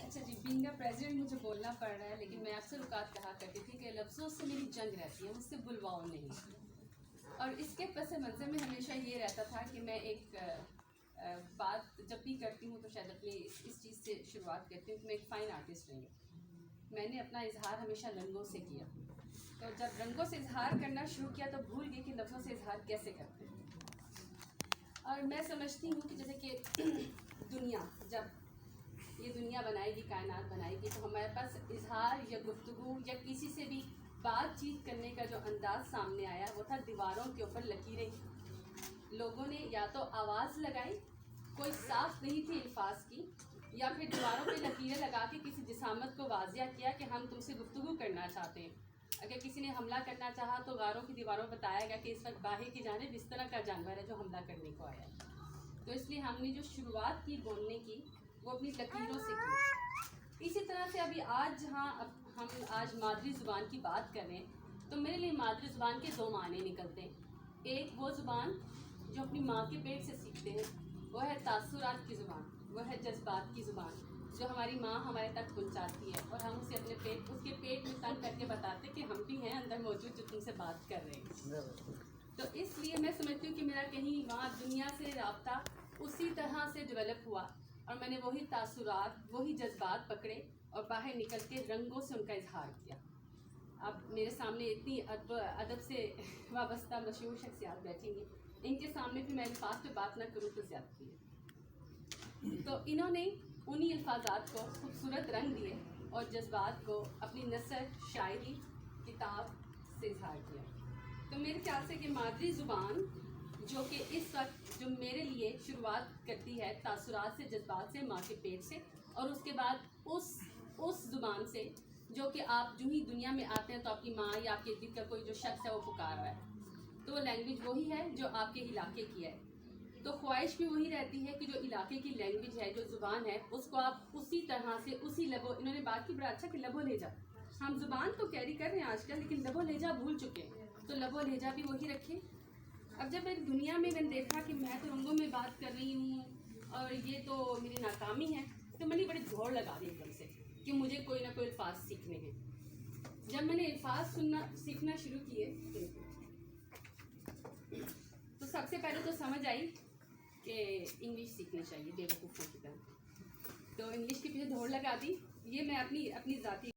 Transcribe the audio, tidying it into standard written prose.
اچھا جی، being a president مجھے بولنا پڑ رہا ہے، لیکن میں اکثر اوقات کہا کرتی تھی کہ لفظوں سے میری جنگ رہتی ہے، مجھ سے بلواؤ نہیں. اور اس کے پس منظر میں ہمیشہ یہ رہتا تھا کہ میں ایک بات جب بھی کرتی ہوں تو شاید اپنی اس چیز سے شروعات کرتی ہوں کہ میں ایک فائن آرٹسٹ رہی ہوں. میں نے اپنا اظہار ہمیشہ رنگوں سے کیا، تو جب رنگوں سے اظہار کرنا شروع کیا تو بھول گئی کہ لفظوں سے اظہار کیسے کرتے ہیں. اور میں سمجھتی ہوں کہ جیسے کہ دنیا، جب یہ دنیا بنائے گی، کائنات بنائے گی، تو ہمارے پاس اظہار یا گفتگو یا کسی سے بھی بات چیت کرنے کا جو انداز سامنے آیا وہ تھا دیواروں کے اوپر لکیریں. لوگوں نے یا تو آواز لگائی، کوئی صاف نہیں تھی الفاظ کی، یا پھر دیواروں پہ لکیریں لگا کے کسی جسامت کو واضح کیا کہ ہم تم سے گفتگو کرنا چاہتے ہیں. اگر کسی نے حملہ کرنا چاہا تو غاروں کی دیواروں میں بتایا گیا کہ اس وقت باہر کی جانب اس طرح کا جانور ہے جو حملہ کرنے کو آیا ہے. تو اس لیے ہم نے جو شروعات کی بولنے کی وہ اپنی لکیروں سے کی. اسی طرح سے ابھی آج جہاں ہم آج مادری زبان کی بات کر رہے ہیں تو میرے لیے مادری زبان کے دو معنی نکلتے ہیں. ایک وہ زبان جو اپنی ماں کے پیٹ سے سیکھتے ہیں، وہ ہے تاثرات کی زبان، وہ ہے جذبات کی زبان جو ہماری ماں ہمارے تک پہنچاتی ہے، اور ہم اسے اپنے اس کے پیٹ میں تنگ کر کے بتاتے کہ ہم بھی ہیں اندر موجود جو تم سے بات کر رہے ہیں. تو اس لیے میں سمجھتی ہوں کہ میرا کہیں وہاں دنیا سے رابطہ اسی طرح سے ڈیولپ ہوا، اور میں نے وہی تاثرات، وہی جذبات پکڑے اور باہر نکل کے رنگوں سے ان کا اظہار کیا. اب میرے سامنے اتنی ادب سے وابستہ مشہور شخصیات بیٹھی ہیں، ان کے سامنے بھی میں الفاظ پہ بات نہ کروں تو زیادتی ہے. تو انہوں نے انہی الفاظات کو خوبصورت رنگ دیے اور جذبات کو اپنی نثر، شاعری، کتاب سے اظہار کیا. تو میرے خیال سے کہ مادری زبان جو کہ اس وقت جو میرے لیے شروعات کرتی ہے تاثرات سے، جذبات سے، ماں کے پیٹ سے، اور اس کے بعد اس زبان سے جو کہ آپ جو ہی دنیا میں آتے ہیں تو آپ کی ماں یا آپ کے ارد کا کوئی جو شخص ہے وہ پکار رہا ہے، تو وہ لینگویج وہی ہے جو آپ کے علاقے کی ہے. تو خواہش بھی وہی رہتی ہے کہ جو علاقے کی لینگویج ہے، جو زبان ہے، اس کو آپ اسی طرح سے اسی لبو، انہوں نے بات کی بڑا اچھا کہ لبو لہجہ، ہم زبان تو کیری کر رہے ہیں آج کل لیکن لبو لہجہ بھول چکے ہیں، تو لبو لہجہ بھی وہی رکھیں. اب جب ایک دنیا میں نے دیکھا کہ میں تو رنگوں میں بات کر رہی ہوں اور یہ تو میری ناکامی ہے، تو میں نے بڑی دوڑ لگا دی ایک دم سے کہ مجھے کوئی نہ کوئی الفاظ سیکھنے ہیں. جب میں نے الفاظ سیکھنا شروع کیے تو سب سے پہلے تو سمجھ آئی کہ انگلش سیکھنی چاہیے بے وقوفوں کی طرح. تو انگلش کے پیچھے دوڑ لگا دی. یہ میں اپنی ذاتی